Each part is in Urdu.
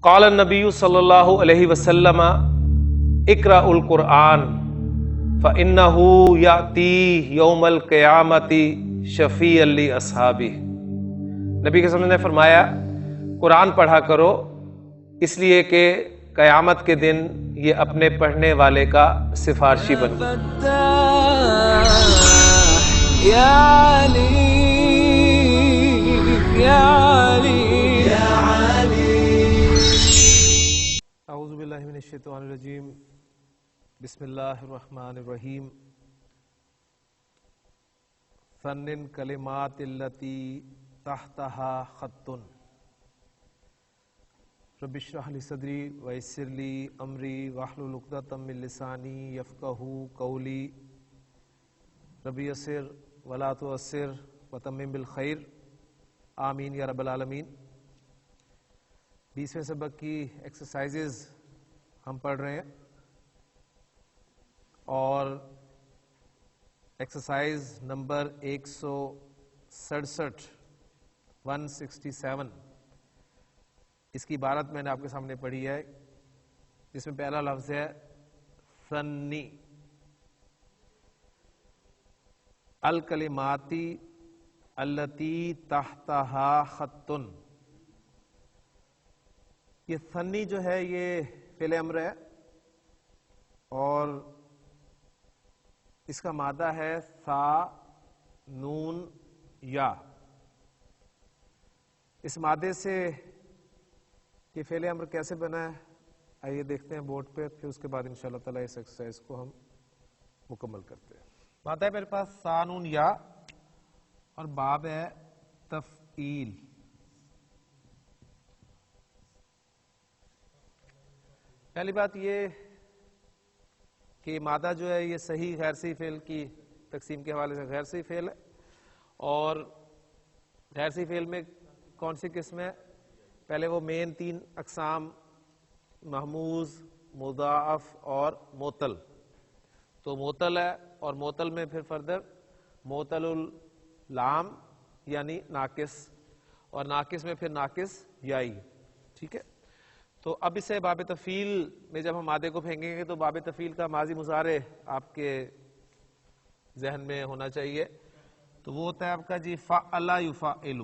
قال النبی صلی اللہ علیہ وسلم اقرأ القرآن فإنه یأتی یوم القیامت شفیعا لأصحابہ۔ نبی کے وسلم نے فرمایا قرآن پڑھا کرو، اس لیے کہ قیامت کے دن یہ اپنے پڑھنے والے کا سفارشی بن اعوذ باللہ من الشیطان الرجیم، بسم اللہ الرحمن الرحیم۔ فنن کلمات التی تحتہا خط رب اشرح لی صدری ویسر لی امری واحلل عقدۃ من لسانی یفقہوا قولی رب یسر ولا تعسر وتمم بالخیر آمین یا رب العالمین۔ 20ویں سبق کی ایکسرسائزز ہم پڑھ رہے ہیں اور ایکسرسائز نمبر 167 اس کی عبارت میں نے آپ کے سامنے پڑھی ہے، جس میں پہلا لفظ ہے ثنی۔ الکلماتی التی تحتہا خط، یہ ثنی جو ہے یہ فعل امر ہے اور اس کا مادہ ہے ثا نون یا۔ اس مادے سے یہ فعل امر کیسے بنا ہے آئیے دیکھتے ہیں بورڈ پہ، پھر اس کے بعد انشاءاللہ تعالیٰ اس ایکسرسائز کو ہم مکمل کرتے ہیں۔ مادہ ہے میرے پاس ثا نون یا اور باب ہے تفعیل۔ پہلی بات یہ کہ یہ مادہ جو ہے یہ صحیح غیر صحیح فعل کی تقسیم کے حوالے سے غیر صحیح فعل ہے، اور غیر صحیح فعل میں کون سی قسم ہے؟ پہلے وہ مین 3 اقسام محموز، مضاعف اور معطل۔ تو معطل ہے اور معطل میں پھر فردر معطل اللام یعنی ناقص، اور ناقص میں پھر ناقص یائی، ٹھیک ہے۔ تو اب اسے باب تفعیل میں جب ہم مادے کو پھینکیں گے تو باب تفعیل کا ماضی مضارع آپ کے ذہن میں ہونا چاہیے، تو وہ ہوتا ہے آپ کا جی فعل یفعل۔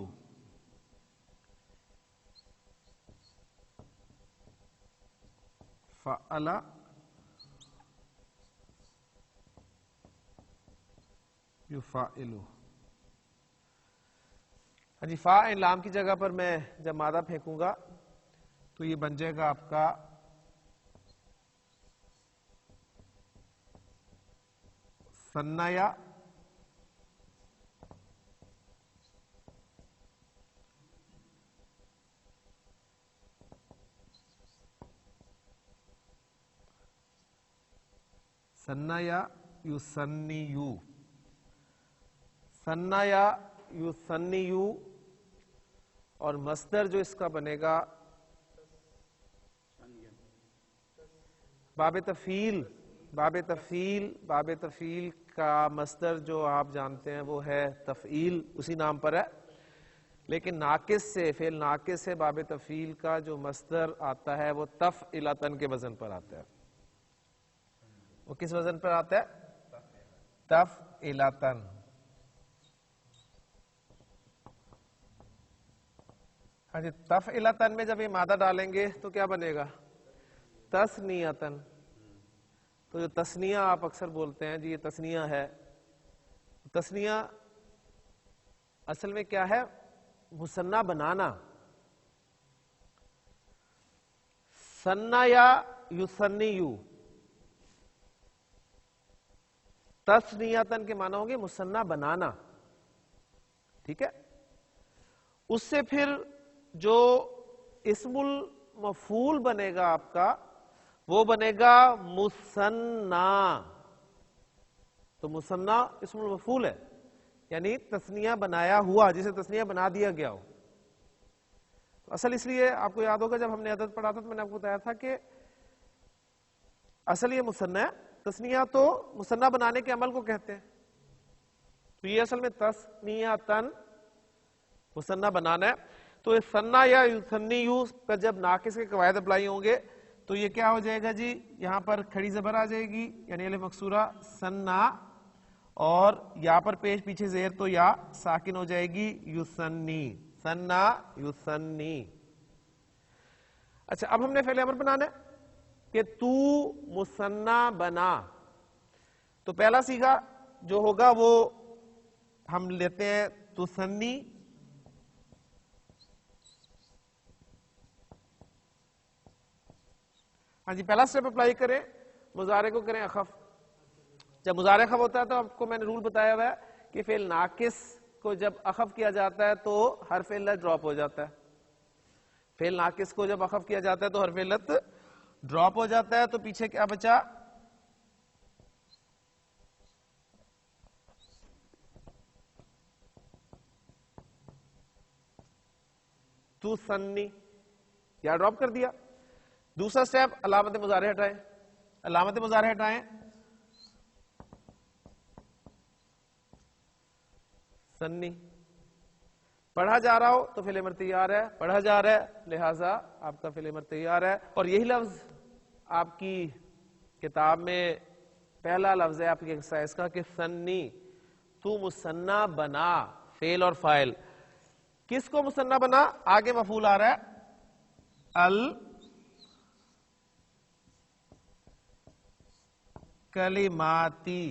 فعل یفعل، ہاں جی، فا ان لام کی جگہ پر میں جب مادہ پھینکوں گا تو یہ بن جائے گا آپ کا ثنیا ثنیا یثنیو، ثنیا یثنیو، اور مصدر جو اس کا بنے گا باب تفعیل۔ باب تفعیل کا مصدر جو آپ جانتے ہیں وہ ہے تفعیل، اسی نام پر ہے، لیکن ناقص سے، فعل ناقص سے باب تفعیل کا جو مصدر آتا ہے وہ تفعلتن کے وزن پر آتا ہے۔ وہ کس وزن پر آتا ہے؟ تفعلتن۔ ہاں جی، تفعلتن میں جب یہ مادہ ڈالیں گے تو کیا بنے گا؟ تثنیتن۔ تو جو تثنیہ آپ اکثر بولتے ہیں جی یہ تثنیہ ہے، تثنیہ اصل میں کیا ہے؟ مثنیٰ بنانا۔ ثنیا یثنیو، تثنیتن کے معنی ہوں گے مثنیٰ بنانا، ٹھیک ہے۔ اس سے پھر جو اسم المفعول بنے گا آپ کا وہ بنے گا مثنیٰ۔ تو مثنیٰ اسم المفعول ہے، یعنی تثنیہ بنایا ہوا، جسے تثنیہ بنا دیا گیا ہو۔ تو اصل اس لیے آپ کو یاد ہوگا جب ہم نے عدد پڑھا تھا تو میں نے آپ کو بتایا تھا کہ اصل یہ مثنیٰ ہے، تثنیہ تو مثنیٰ بنانے کے عمل کو کہتے ہیں، تو یہ اصل میں تثنیتن مثنیٰ بنانا ہے۔ تو سننا یا یوسنی یو پر جب ناقص کے قواعد اپلائی ہوں گے تو یہ کیا ہو جائے گا جی, یہاں پر کھڑی زبر آ جائے گی یعنی الف مکسورہ سننا, اور یہاں پر پیش پیچھے زیر تو یا ساکن ہو جائے گی یوسنی, سننا یوسنی. اچھا اب ہم نے فعل امر بنانا ہے کہ تو مثنی بنا, تو پہلا صیغہ جو ہوگا وہ ہم لیتے ہیں تثنی, ہاں جی پہلا سٹیپ اپلائی کریں, مضارع کو کریں اخف. جب مضارع اخف ہوتا ہے تو آپ کو میں نے رول بتایا ہوا ہے کہ فعل ناقص کو جب اخف کیا جاتا ہے تو حرف علت ڈراپ ہو جاتا ہے. فعل ناقص کو جب اخف کیا جاتا ہے تو حرف علت ڈراپ ہو جاتا ہے, تو پیچھے کیا بچا, تو سنی, یا ڈراپ کر دیا. دوسرا سٹیپ علامت مضارع ہٹائیں, علامت مضارع ہٹائیں, سنی. پڑھا جا رہا ہو تو فعل امر تیار ہے, پڑھا جا رہا ہے لہذا آپ کا فعل امر تیار ہے. اور یہی لفظ آپ کی کتاب میں پہلا لفظ ہے آپ کی ایکسرسائز کا کہ سنی, تو مثنی بنا, فعل اور فاعل. کس کو مثنی بنا, آگے مفعول آ رہا ہے الکلماتی,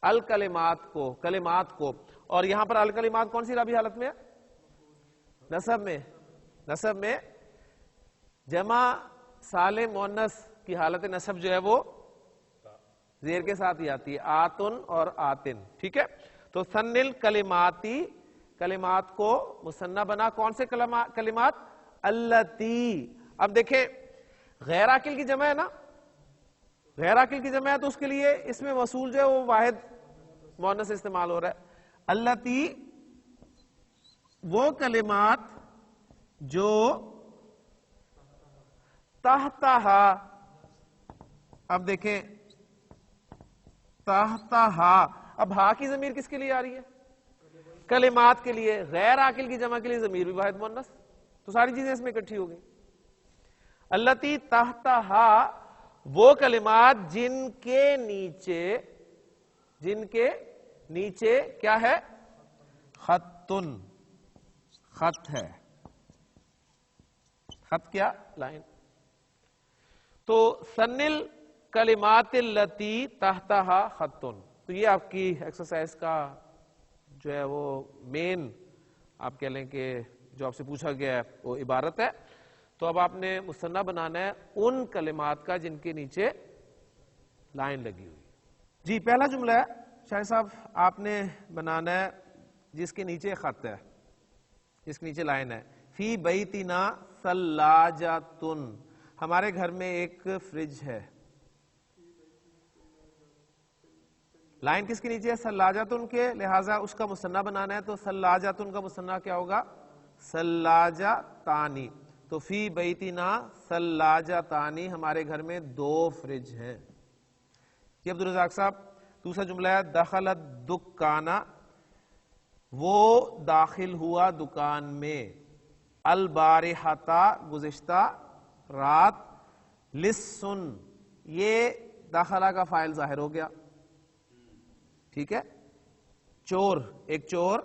الکلمات کو, کلمات کو. اور یہاں پر الکلمات کون سی رابع حالت میں ہے, نصب میں, نصب میں جمع سالم مؤنث کی حالت نصب جو ہے وہ زیر کے ساتھ ہی آتی ہے, آتن اور آتن. ٹھیک ہے, تو سنل کلماتی, کلمات کو مثنی بنا. کون سے کلمات, اللتی. اب دیکھیں غیر عاقل کی جمع ہے نا, غیر عاقل کی جمع ہے تو اس کے لیے اس میں موصول جو ہے وہ واحد مؤنث استعمال ہو رہا ہے. اللتی وہ کلمات جو تحتہا, اب دیکھیں تحتہا, اب ہا کی ضمیر کس کے لیے آ رہی ہے, کلمات کے لیے. غیر عاقل کی جمع کے لیے ضمیر بھی واحد مؤنث, تو ساری چیزیں اس میں اکٹھی ہو گئی. اللتی تحتہا وہ کلمات جن کے نیچے, جن کے نیچے کیا ہے, خطن, خط ہے, خط کیا, لائن. تو سنل کلمات اللتی تحتہا خطن, تو یہ آپ کی ایکسرسائز کا جو ہے وہ مین آپ کہہ لیں کہ جو آپ سے پوچھا گیا ہے وہ عبارت ہے. تو اب آپ نے مثنی بنانا ہے ان کلمات کا جن کے نیچے لائن لگی ہوئی. جی پہلا جملہ ہے شاہد صاحب, آپ نے بنانا ہے جس کے نیچے خط ہے, جس کے نیچے لائن ہے. فی بیتنا ثلاجۃ, ہمارے گھر میں ایک فریج ہے. لائن کس کے نیچے ہے, ثلاجۃ کے, لہذا اس کا مثنی بنانا ہے. تو ثلاجۃ کا مثنی کیا ہوگا, ثلاجتانی. تو فی بیتنا ثلاجتانی, ہمارے گھر میں 2 فریج ہیں. یہ عبدالرزاق صاحب دوسرا جملہ ہے دخل الدکان, وہ داخل ہوا دکان میں. البارحۃ گزشتہ رات. لسن یہ داخلہ کا فاعل ظاہر ہو گیا. ٹھیک ہے, چور, ایک چور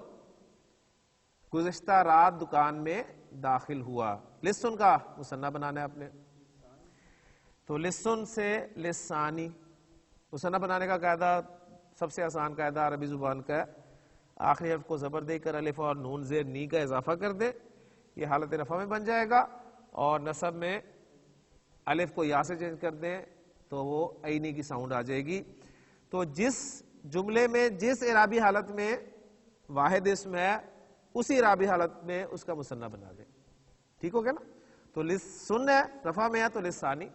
گزشتہ رات دکان میں داخل ہوا. لسن کا مثنی بنانا ہے آپ نے, تو لسن سے لسانی. مثنی بنانے کا قاعدہ سب سے آسان قاعدہ عربی زبان کا ہے, آخری حرف کو زبر دے کر الف اور نون زیر نی کا اضافہ کر دے, یہ حالت رفع میں بن جائے گا. اور نصب میں الف کو یا سے چینج کر دیں تو وہ عینی کی ساؤنڈ آ جائے گی. تو جس جملے میں جس اعرابی حالت میں واحد اسم ہے اسی اعرابی حالت میں اس کا مثنی بنا دیں. ٹھیک ہو گیا نا. تو لسن ہے, رفع میں ہے تو لسانی,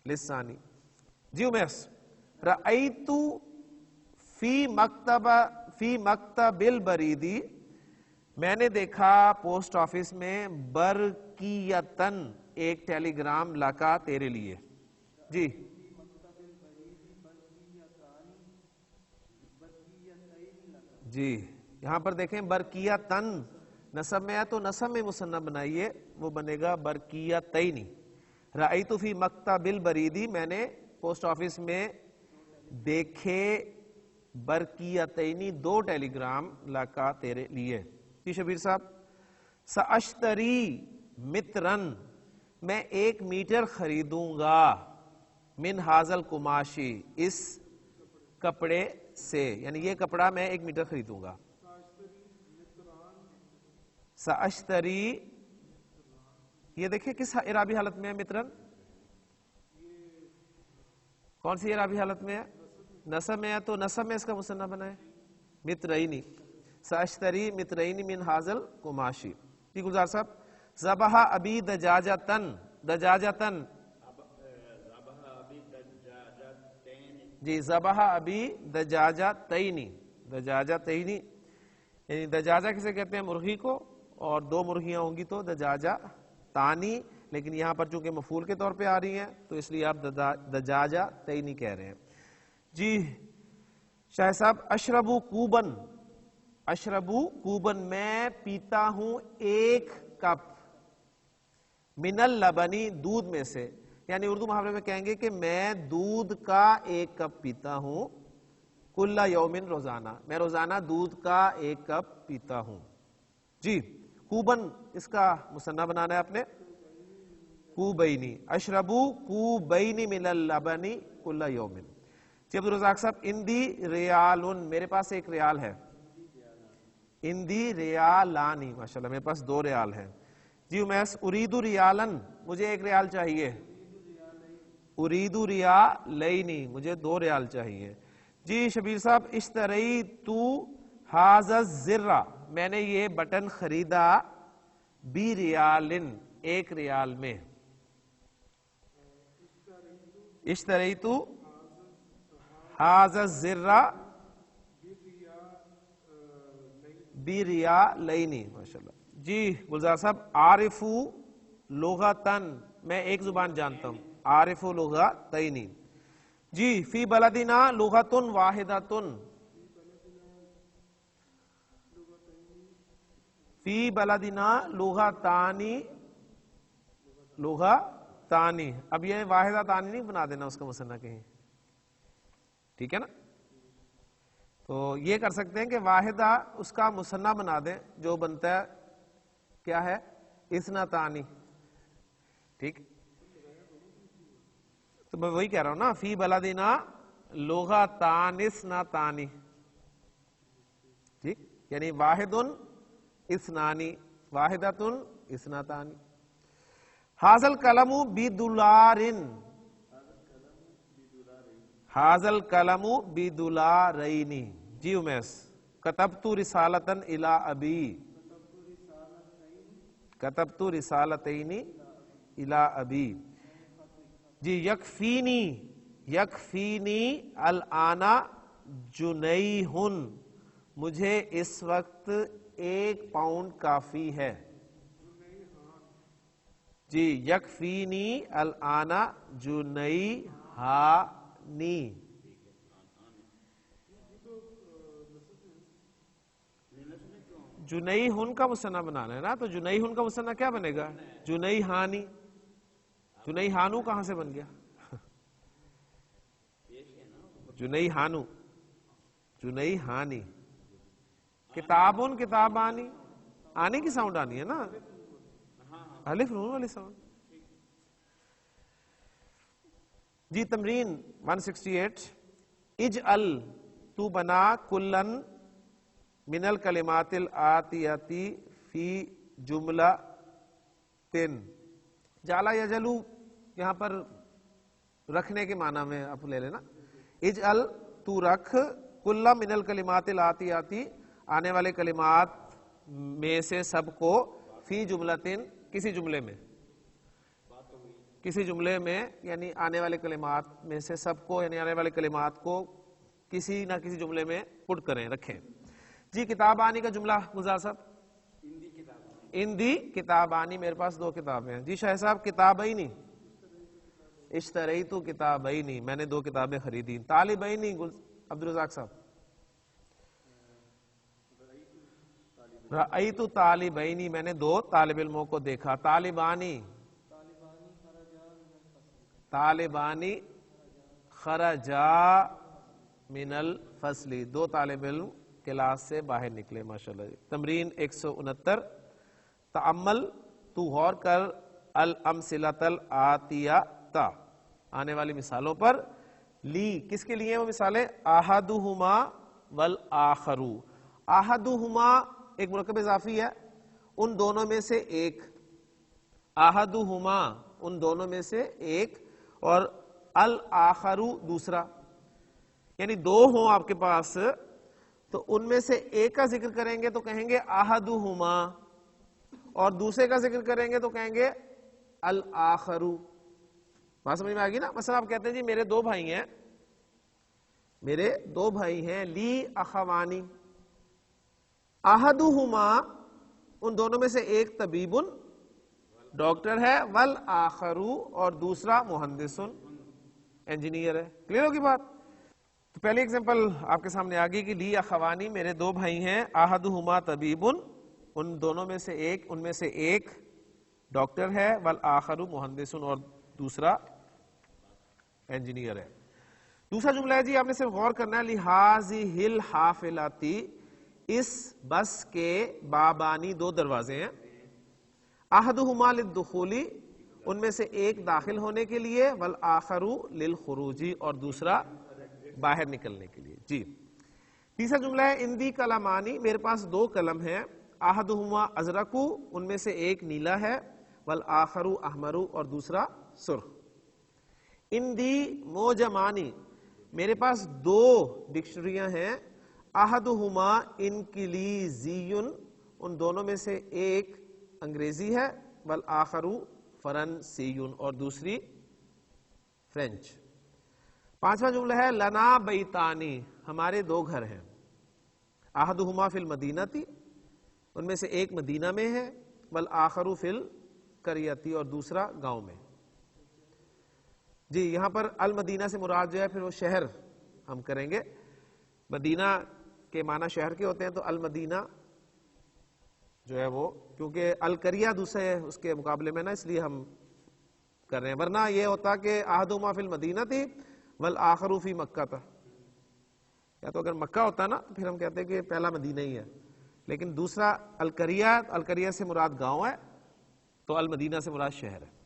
لسانی. جی عمیر, رأیت فی مکتب البریدی, میں نے دیکھا پوسٹ آفس میں برقیتن, ایک ٹیلی گرام لکا تیرے لیے. جی جی یہاں پر دیکھیں برقیتن نصب میں ہے تو نصب میں مثنیٰ بنائیے، وہ بنے گا برقیتین۔ رأیت فی مکتب البریدی، میں نے پوسٹ آفس میں دیکھے برقیتین 2 ٹیلی گرام لکا تیرے لیے۔ جی شبیر صاحب، سأشتری مترن، میں 1 میٹر خریدوں گا، من حاضل قماشی، اس کپڑے سے، یعنی یہ کپڑا میں 1 میٹر خریدوں گا۔ سأشتری، یہ دیکھیں کس اعرابی حالت میں ہے مترن؟ کون سی اعرابی حالت میں ہے؟ نصب میں ہے تو نصب میں اس کا مثنیٰ بنائے، مترینی۔ سأشتری مترینی من حاضل قماشی۔ جی گلزار صاحب، ذبح ابی دجاجتن، دجاجتن، جی ذبح ابی دجاجتین، دجاجتین، یعنی دجاجہ کسے کہتے ہیں؟ مرغی کو، اور 2 مرغیاں ہوں گی تو دجاجہ تانی، لیکن یہاں پر چونکہ مفعول کے طور پہ آ رہی ہیں تو اس لیے آپ دجاجہ تینی کہہ رہے ہیں۔ جی شاہ صاحب، اشربو کوبن، اشربو کوبن، میں پیتا ہوں 1 کپ، من اللبنی، دودھ میں سے، یعنی اردو محاورے میں کہیں گے کہ میں دودھ کا 1 کپ پیتا ہوں، کل یومن، روزانہ، میں روزانہ دودھ کا 1 کپ پیتا ہوں۔ جی کوبن، اس کا مثنیٰ بنانا ہے آپ نے، کوبینی، اشربو کوبینی من اللبنی کل یومن۔ جی عبدالرزاق صاحب، اندی ریالن، میرے پاس 1 ریال ہے، اندی ریالانی، ماشاءاللہ میرے پاس 2 ریال ہیں۔ جی امیس، ارید ریالن، مجھے 1 ریال چاہیے، ارید ریالینی، مجھے 2 ریال چاہیے۔ جی شبیر صاحب، اشتریت ھذا الزر، میں نے یہ بٹن خریدا، بی ریالن، 1 ریال میں، اشتریت ھذا الزر بی ریالینی، ماشاءاللہ۔ جی گلزار صاحب، عارفو لغتن، میں 1 زبان جانتا ہوں، عارفو لغتین۔ جی فی بلدنا لغتن واحدتن، فی بلدنا لغتانی، لغتانی، اب یہ واحدہ تانی نہیں بنا دینا اس کا مثنیٰ کہیں، ٹھیک ہے نا؟ تو یہ کر سکتے ہیں کہ واحدہ اس کا مثنیٰ بنا دیں، جو بنتا ہے کیا ہے؟ اثنتانی، ٹھیک؟ تو میں وہی کہہ رہا ہوں نا، فی بلدنا لغتان اثنتانی، ٹھیک، یعنی واحدن اثنانی، واحدتن اثنتانی۔ حاضل قلم بدولارن، حاضل قلم بدولارین۔ جی امیس، کتبت رسالتن الی ابی، کتبت رسالتین الی ابی۔ جی یکفینی، یکفینی الآن جنیہ، مجھے اس وقت 1 پاؤنڈ کافی ہے۔ جی یکفینی الآن جنیہانی، جنیہن کا مثنیٰ بنانا ہے نا، تو جنیہن کا مثنیٰ کیا بنے گا؟ جنیہانی، جنیہانو کہاں سے بن گیا؟ جنیہانو، جنیہانی، کتابن کتابانی، آنے کی ساؤنڈ آنی ہے نا، الف نون والی ساؤنڈ۔ جی تمرین 168، اجعل، تو بنا، کلن من الکلمات الآتیاتی فی جملتن، جعل یجلو یہاں پر رکھنے کے معنی میں آپ لے لینا، اجعل، تو رکھ، کل من الکلمات الآتیاتی، آنے والے کلمات میں سے سب کو، فی جملتن، کسی جملے میں، کسی جملے میں، یعنی آنے والے کلمات میں سے سب کو، یعنی آنے والے کلمات کو کسی نہ کسی جملے میں پٹ کریں، رکھیں۔ جی کتابانی کا جملہ گلزار صاحب، اندی کتابانی، میرے پاس 2 کتابیں ہیں۔ جی شاہ صاحب، کتابینی، اشتریتو کتابینی، میں نے 2 کتابیں خریدی۔ طالبینی عبدالرزاق صاحب، رأیت طالبینی میں نے دو طالب علموں کو دیکھا. طالبانی خرجا من الفصل, دو طالب علم کلاس سے باہر نکلے. ماشاءاللہ. تمرین 169. تأمل, تو غور کر, الامثلۃ الآتیۃ, آنے والی مثالوں پر. لی, کس کے لیے وہ مثالیں؟ احدہما والآخر. احدہما ایک مرکب اضافی ہے, ان دونوں میں سے ایک. احدہما ان دونوں میں سے ایک, اور الآخر دوسرا. یعنی دو ہوں آپ کے پاس تو ان میں سے ایک کا ذکر کریں گے تو کہیں گے احدہما, اور دوسرے کا ذکر کریں گے تو کہیں گے الآخر. بات سمجھ میں آ گئی نا؟ مثلا آپ کہتے ہیں جی میرے دو بھائی ہیں, لی اخوانی. احدہما ان دونوں میں سے ایک طبیب ڈاکٹر ہے, والآخر اور دوسرا مہندس انجینئر ہے. کلیئر ہوگی بات؟ تو پہلی ایگزامپل آپ کے سامنے آ گئی کہ لی اخوانی, میرے دو بھائی ہیں, احدہما طبیب ان دونوں میں سے ایک, ان میں سے ایک ڈاکٹر ہے, والآخر مہندس اور دوسرا انجینئر ہے. دوسرا جملہ ہے جی, آپ نے صرف غور کرنا ہے, لہذہ الحافلۃ, اس بس کے بابانی دو دروازے ہیں. احدہما للدخول, ان میں سے ایک داخل ہونے کے لیے, والآخر للخروج, اور دوسرا باہر نکلنے کے لیے. جی. تیسرا جملہ ہے, اندی قلمانی, میرے پاس دو قلم ہیں. احدہما ازرق, ان میں سے ایک نیلا ہے, والآخر احمر, اور دوسرا سرخ. اندی موجمانی, میرے پاس دو ڈکشنریاں ہیں. احدہما انکلیزی, ان دونوں میں سے ایک انگریزی ہے, والآخر فرنسی, اور دوسری فرینچ. پانچواں جملہ ہے, لنا بیتانی, ہمارے دو گھر ہیں. احدہما فی المدینۃ, ان میں سے ایک مدینہ میں ہے, والآخر فی القریۃ, اور دوسرا گاؤں میں. جی یہاں پر المدینہ سے مراد جو ہے پھر وہ شہر ہم کریں گے. مدینہ کے معنی شہر کے ہوتے ہیں, تو المدینہ جو ہے وہ, کیونکہ القریہ دوسرے ہے اس کے مقابلے میں نا, اس لیے ہم کر رہے ہیں. ورنہ یہ ہوتا کہ احدہما فی المدینہ تھی والآخر فی مکہ تھا, یا تو اگر مکہ ہوتا نا تو پھر ہم کہتے ہیں کہ پہلا مدینہ ہی ہے, لیکن دوسرا القریہ سے مراد گاؤں ہے, تو المدینہ سے مراد شہر ہے.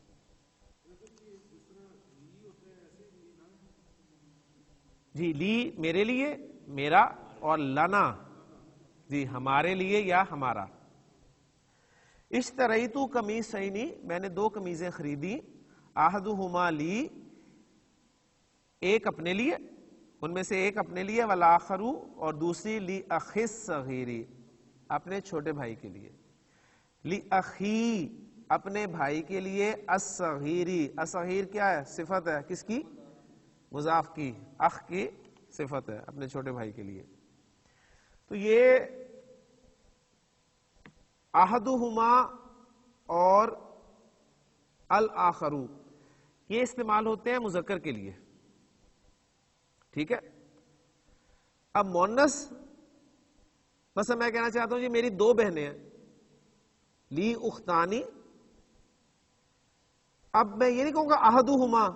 جی لی میرے لیے, میرا, اور لنا جی ہمارے لیے یا ہمارا. اشتریت قمیصین, میں نے دو قمیضیں خریدی. احدہما لی, ایک اپنے لیے, ان میں سے ایک اپنے لیے, والآخر, اور دوسری لی اخی الصغیر, اپنے چھوٹے بھائی کے لیے. لی اخی, اپنے بھائی کے لیے, الصغیر, الصغیر کیا ہے؟ صفت ہے, کس کی؟ مضاف کی, اخ کی صفت ہے, اپنے چھوٹے بھائی کے لیے. تو یہ احدہما اور الآخر یہ استعمال ہوتے ہیں مذکر کے لیے. ٹھیک ہے. اب مؤنث, مثلا میں کہنا چاہتا ہوں یہ میری دو بہنیں ہیں, لی اختانی. اب میں یہ نہیں کہوں گا احدہما,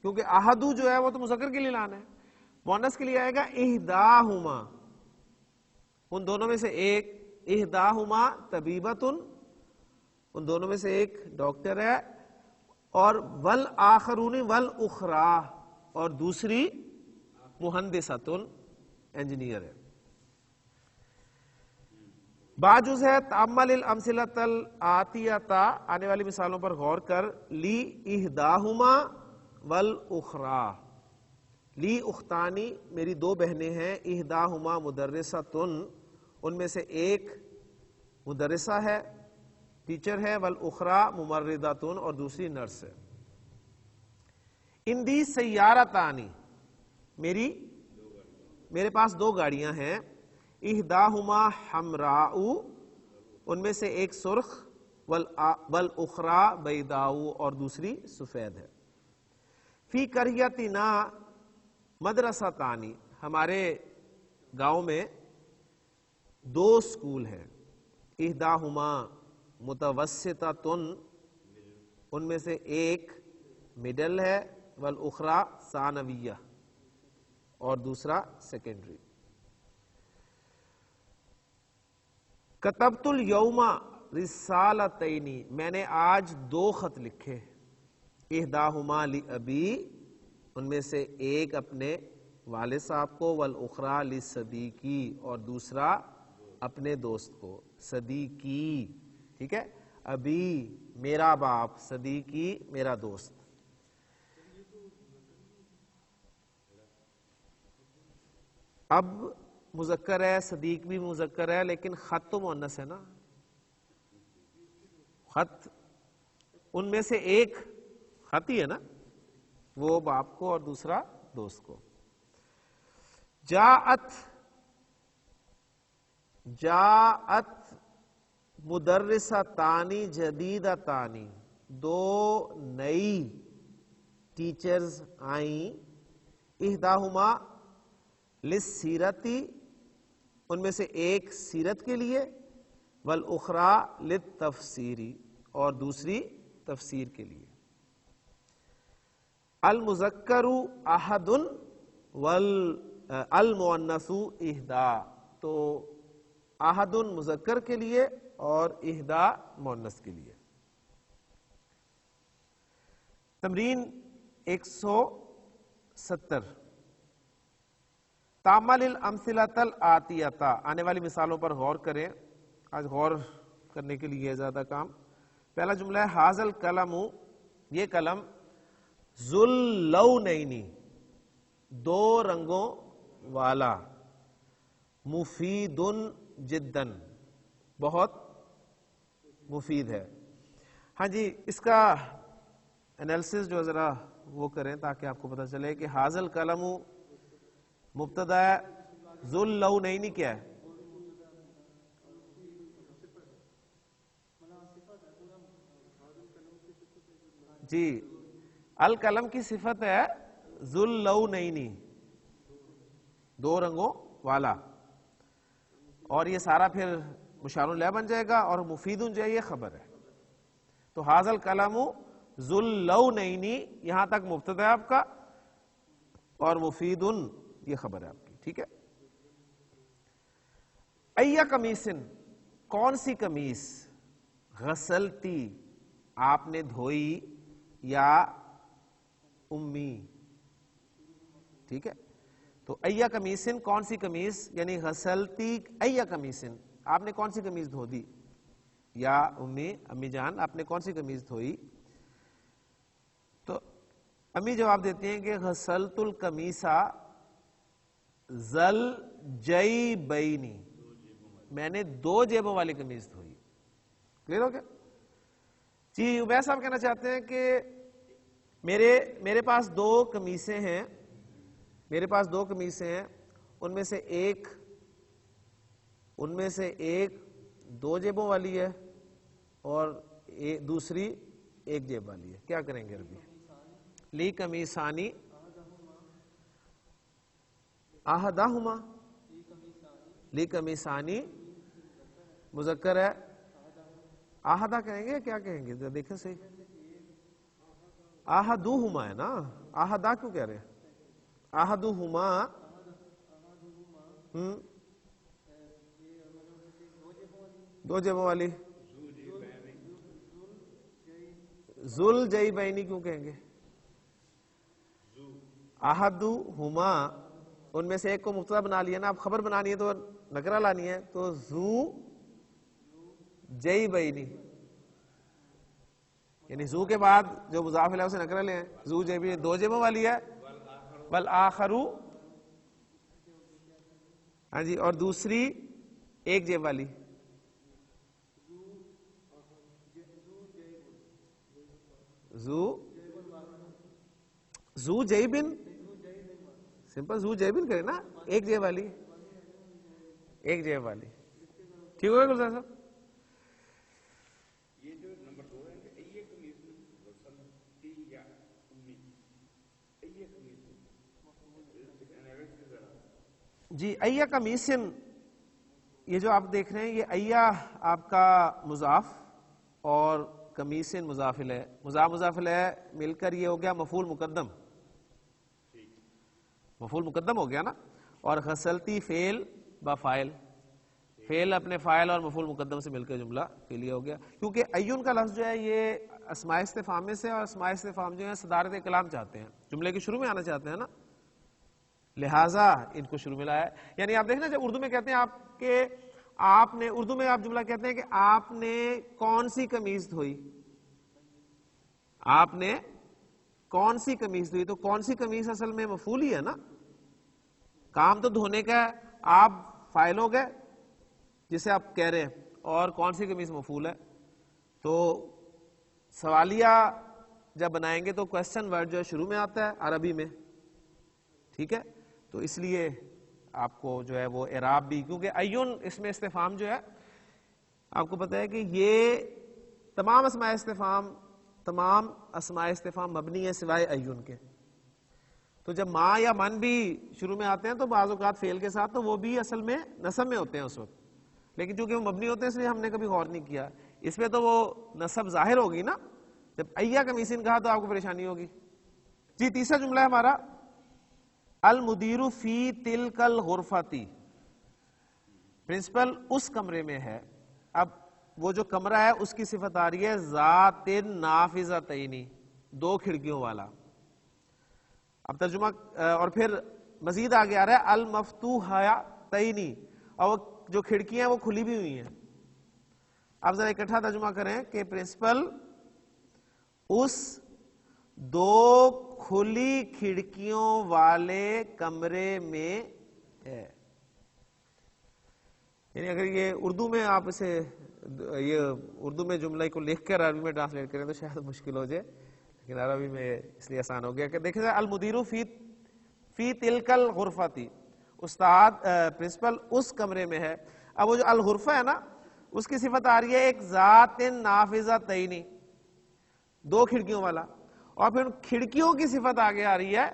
کیونکہ احدو جو ہے وہ تو مذکر کے لیے لانا ہے. مؤنث کے لیے آئے گا احداہما, ان دونوں میں سے ایک. احداہما طبیبۃ, ان دونوں میں سے ایک ڈاکٹر ہے. اور والآخرون والاخری, اور دوسری مہندسۃ, انجینئر ہے. باجوز ہے, تأمل الامثلۃ الآتیۃ, آنے والی مثالوں پر غور کر. لی احداہما والاخری, لی اختانی, میری دو بہنیں ہیں. احداہما مدرسۃ, ان میں سے ایک مدرسہ ہے, ٹیچر ہے. والاخری ممرضۃ, اور دوسری نرس ہے. اندی سیارتانی, میرے پاس دو گاڑیاں ہیں. احداہما حمراء, ان میں سے ایک سرخ. والاخری بیضاء, اور دوسری سفید ہے. فی قریتنا مدرستان, ہمارے گاؤں میں دو سکول ہیں. احداہما متوسطۃن، ان میں سے ایک مڈل ہے، والاخری ثانویہ، اور دوسرا سیکنڈری. کتبت الیوم رسالتین، میں نے آج 2 خط لکھے. احداہما لابی، ان میں سے ایک اپنے والد صاحب کو، والاخری لصدیقی، اور دوسرا اپنے دوست کو. صدیقی، ٹھیک ہے، ابی میرا باپ، صدیقی میرا دوست. اب مذکر ہے، صدیق بھی مذکر ہے، لیکن خط تو مؤنث ہے نا. خط ان میں سے ایک خط ہی ہے نا، وہ باپ کو اور دوسرا دوست کو. جاءت مدرستان جدیدتان، 2 نئی ٹیچرز آئیں. احداہما للسیرتی، ان میں سے ایک سیرت کے لیے، والاخری للتفسیری، اور دوسری تفسیر کے لیے. المذکر احد والمؤنث احدا، تو احد مذکر کے لیے اور احدا مؤنث کے لیے. تمرین 170. تامل الامثلۃ الآتیۃ، آنے والی مثالوں پر غور کریں. آج غور کرنے کے لیے زیادہ کام. پہلا جملہ ہے ھذا القلم، یہ قلم، ذو اللونین، 2 رنگوں والا، مفید جدا، بہت مفید ہے. ہاں جی، اس کا انالیسس جو ذرا وہ کریں تاکہ آپ کو پتہ چلے کہ ھذا القلم مبتدا ہے، ذو اللونین کیا ہے؟ جی، القلم کی صفت ہے ذو اللونین، 2 رنگوں والا، اور یہ سارا پھر مشار الیہ بن جائے گا، اور مفید جو ہے یہ خبر ہے. تو ھذا القلم ذو اللونین، یہاں تک مبتدا ہے آپ کا، اور مفید یہ خبر ہے آپ کی. ٹھیک ہے. ای قمیصن، کون سی قمیص، غسلتی آپ نے دھوئی، یا امی. ٹھیک ہے. تو ای قمیصن کون سی قمیص، یعنی غسلتی ای قمیصن، آپ نے کون سی قمیص دھو دی، یا امی، امی جان آپ نے کون سی قمیص دھوئی. تو امی جواب دیتے ہیں کہ غسلت القمیص ذل جیبین، میں نے 2 جیبوں والی قمیص دھوئی. کلیئر ہو گیا جی؟ عبید صاحب کہنا چاہتے ہیں کہ میرے پاس 2 قمیصیں ہیں، میرے پاس 2 قمیصیں ہیں، ان میں سے ایک 2 جیبوں والی ہے، اور دوسری 1 جیب والی ہے. کیا کریں گے عربی؟ لی قمیصانی احدہما، لی قمیصانی مذکر ہے، احدہ کہیں گے، کیا کہیں گے دیکھیں صحیح. احدہما ہے نا، احدہ کیوں کہہ رہے ہیں؟ احدہما، دو جیبوں والی. ذل جیبینی کیوں کہیں گے؟ احدہما، ان میں سے ایک کو مبتدا بنا لیا نا، اب خبر بنانی ہے تو نکرہ لانی ہے، تو ذو جیبینی، یعنی ذو کے بعد جو مضاف الیہ سے نکرہ لے ہیں. ذو جیبینی 2 جیبوں والی ہے، والآخر، ہاں جی، اور دوسری 1 جیب والی. ذو جیبن، سمپل ذو جیبن کرے نا، 1 جیب والی، 1 جیب والی. ٹھیک ہو گیا گلزار صاحب؟ جی، ای قمیصن یہ جو آپ دیکھ رہے ہیں یہ ایا آپ کا مضاف اور کمیسن مضاف الیہ، مضاف الیہ مل کر یہ ہو گیا مفعول مقدم، مفعول مقدم ہو گیا نا، اور غسلتی فعل با فاعل، فعل اپنے فاعل اور مفعول مقدم سے مل کر جملہ فعلیہ ہو گیا، کیونکہ ایون کا لفظ جو ہے یہ اسماء استفہام میں سے، اور اسماء استفہام جو ہے صدارت کلام چاہتے ہیں، جملے کے شروع میں آنا چاہتے ہیں نا، لہٰذا ان کو شروع میں لایا ہے. یعنی آپ دیکھنا جب اردو میں کہتے ہیں آپ نے اردو میں آپ جملہ کہتے ہیں کہ آپ نے کون سی قمیض دھوئی، آپ نے کون سی قمیض دھوئی، تو کون سی قمیض اصل میں مفعول ہی ہے نا، کام تو دھونے کا ہے، آپ فاعل ہو گئے جسے آپ کہہ رہے ہیں، اور کون سی قمیض مفعول ہے. تو سوالیہ جب بنائیں گے تو کوسچن ورڈ جو ہے شروع میں آتا ہے عربی میں، ٹھیک ہے، تو اس لیے آپ کو جو ہے وہ اعراب بھی، کیونکہ ایون اس میں استفہام جو ہے آپ کو پتہ ہے کہ یہ تمام اسماء استفہام مبنی ہے سوائے ایون کے. تو جب ما یا من بھی شروع میں آتے ہیں تو بعض اوقات فعل کے ساتھ تو وہ بھی اصل میں نصب میں ہوتے ہیں اس وقت، لیکن چونکہ وہ مبنی ہوتے ہیں اس لیے ہم نے کبھی غور نہیں کیا. اس میں تو وہ نصب ظاہر ہوگی نا، جب ایا کمیسن کہا تو آپ کو پریشانی ہوگی. جی تیسرا جملہ ہے ہمارا، المدیر فی تلک الغرفتی، پرنسپل اس کمرے میں ہے. اب وہ جو کمرہ ہے اس کی صفت آ رہی ہے ذات نافذتین، دو کھڑکیوں والا. اب ترجمہ اور پھر مزید آگے آ رہا ہے المفتوحتین، اور جو کھڑکیاں ہیں وہ کھلی بھی ہوئی ہیں. اب ذرا اکٹھا ترجمہ کریں کہ پرنسپل اس دو کھلی کھڑکیوں والے کمرے میں ہے. یعنی اگر یہ اردو میں آپ اسے یہ اردو میں جملے کو لکھ کر عربی میں ٹرانسلیٹ کریں تو شاید مشکل ہو جائے، لیکن عربی میں اس لیے آسان ہو گیا کہ دیکھیں المدیر فی تلک الغرفتی، استاد پرنسپل اس کمرے میں ہے. اب وہ جو الغرفہ ہے نا اس کی صفت آ رہی ہے ایک ذات نافذتین، دو کھڑکیوں والا، اور پھر کھڑکیوں کی صفت آگے آ رہی ہے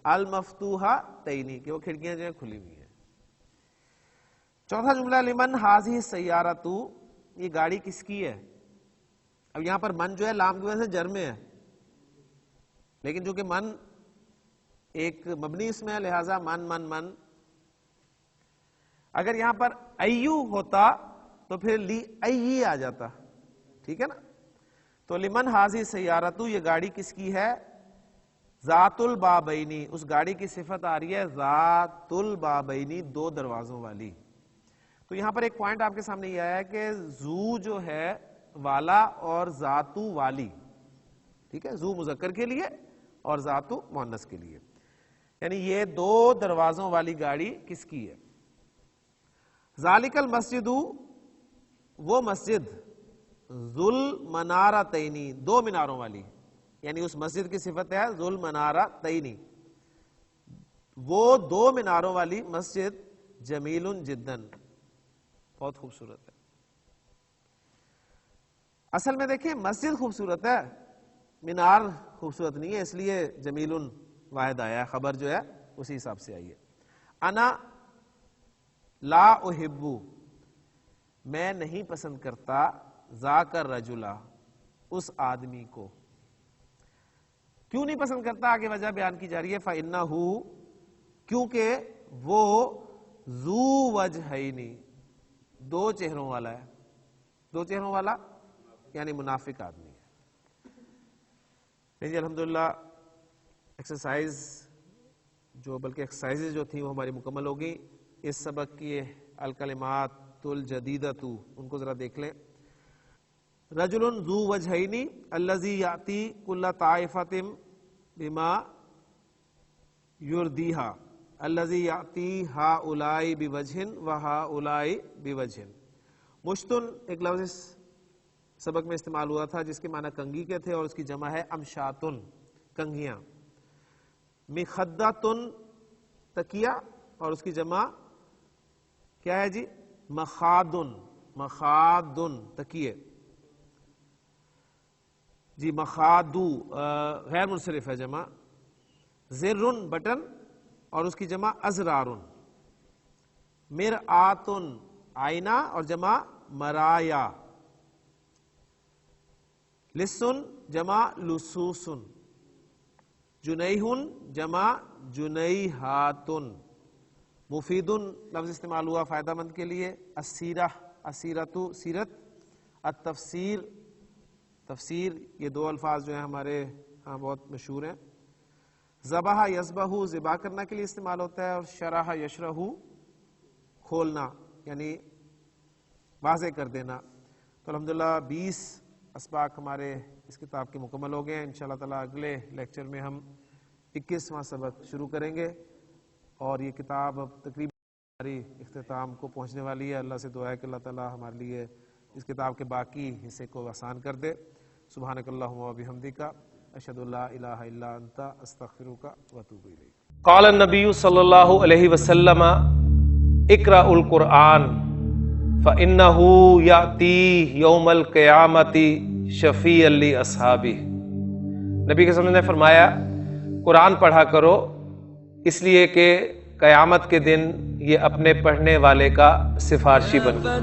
المفتوحتین، کہ وہ کھڑکیاں جو ہیں کھلی ہوئی ہیں. چوتھا جملہ لمن ھذہ السیارۃ، یہ گاڑی کس کی ہے. اب یہاں پر من جو ہے لام کی وجہ سے جر میں ہے، لیکن چونکہ من ایک مبنی اسم ہے لہذا من. اگر یہاں پر ایو ہوتا تو پھر لی ای آ جاتا، ٹھیک ہے نا. تو لمن ھذہ السیارۃ، یہ گاڑی کس کی ہے، ذات البابین، اس گاڑی کی صفت آ رہی ہے ذات البابین، دو دروازوں والی. تو یہاں پر ایک پوائنٹ آپ کے سامنے یہ آیا ہے کہ زو جو ہے والا اور ذاتو والی، ٹھیک ہے، زو مذکر کے لیے اور ذاتو مؤنث کے لیے، یعنی یہ دو دروازوں والی گاڑی کس کی ہے. ذالک المسجد، وہ مسجد، ذو المنارتین، دو میناروں والی، یعنی اس مسجد کی صفت ہے ذو المنارتین، وہ دو میناروں والی مسجد، جمیل جداً، بہت خوبصورت ہے. اصل میں دیکھیں مسجد خوبصورت ہے، مینار خوبصورت نہیں ہے، اس لیے جمیل واحد آیا ہے، خبر جو ہے اسی حساب سے آئی ہے. انا لا احب، میں نہیں پسند کرتا، ذاک الرجل، اس آدمی کو. کیوں نہیں پسند کرتا، آگے وجہ بیان کی جا رہی ہے، فإنہ، کیونکہ وہ ذو وجہین، دو چہروں والا ہے. دو چہروں والا یعنی منافق آدمی ہے. جی الحمدللہ ایکسرسائز جو بلکہ ایکسرسائز جو تھیں وہ ہماری مکمل ہو گئی. اس سبق کی الکلمات الجدیدۃ ان کو ذرا دیکھ لیں. رجل ذو وجہین الذی یاتی کل طائفۃ بما یردیھا الذی یاتی ہؤلاء بوجہ وہؤلاء بوجہ. مشتن ایک لفظ اس سبق میں استعمال ہوا تھا جس کے معنی کنگھی کے تھے، اور اس کی جمع ہے امشاتن، کنگھیاں. مخدۃن، تکیہ، اور اس کی جمع کیا ہے جی، مخادن، مخادن تکیے. جی مخادو غیر منصرف ہے جمع. زرن، بٹن، اور اس کی جمع ازرارن. مرآتن، آئینہ اور جمع مرایا، لسن جمع لسوسن، جنیہن جمع جنیہاتن، مفیدن لفظ استعمال ہوا فائدہ مند کے لیے، السیرہ السیرۃ سیرت، التفسیر تفسیر، یہ دو الفاظ جو ہیں ہمارے ہاں بہت مشہور ہیں، ذبح یذبح ذبح کرنا کے لیے استعمال ہوتا ہے، اور شرح یشرح کھولنا یعنی واضح کر دینا۔ تو الحمدللہ 20 اسباق ہمارے اس کتاب کے مکمل ہو گئے ہیں۔ انشاءاللہ تعالیٰ اگلے لیکچر میں ہم 21واں سبق شروع کریں گے، اور یہ کتاب اب تقریباً ہماری اختتام کو پہنچنے والی ہے۔ اللہ سے دعا ہے کہ اللہ تعالیٰ ہمارے لیے اس کتاب کے باقی حصے کو آسان کر دے۔ سبحانک اللہم و بحمدک، اشہد ان لا الہ الا انت، استغفرک و اتوب الیک۔ قال النبی صلی اللہ علیہ وسلم اقرأ القرآن فإنه یأتی یوم القیامۃ شفیعا لأصحابہ۔ نبی کے نے فرمایا قرآن پڑھا کرو، اس لیے کہ قیامت کے دن یہ اپنے پڑھنے والے کا سفارشی بن گا۔